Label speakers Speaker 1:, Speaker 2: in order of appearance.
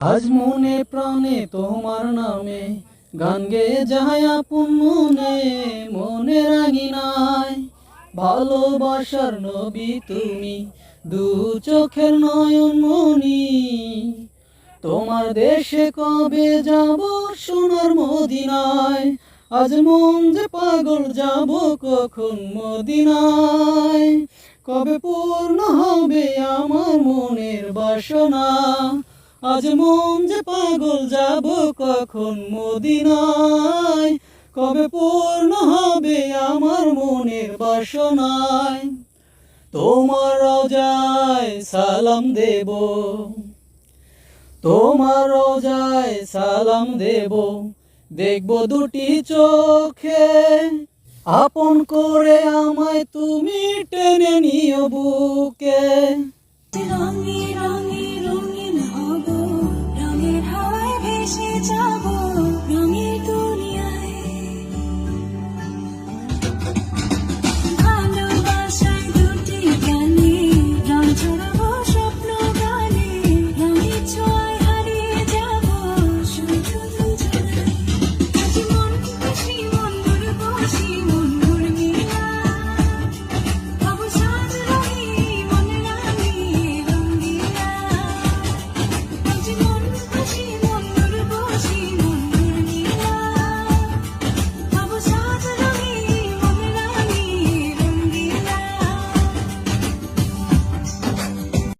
Speaker 1: আজ মনে প্রাণে তোমার নামে গান গেয়ে যায় আপন মনে, মনে রাঙিনায় ভালোবাসার নবী তুমি, দু চোখের নয়ন মনি। তোমার দেশে কবে যাব সোনার মদিনায়, আজ মন যে পাগল যাব কখন মদিনায়। কবে পূর্ণ হবে আমার মনের বাসনা, আজ মন যে পাগল যাব কখন মদিনায়। কবে পূর্ণ হবে আমার মনের বাসনায়। তোমার রওজায় সালাম দেব, তোমার রওজায় সালাম দেব, দেখব দুটি চোখে। আপন করে আমায় তুমি টেনে নিও বুকে।
Speaker 2: রঙে রঙে রঙিন হব, রঙের হাওয়ায় ভেসে যাব।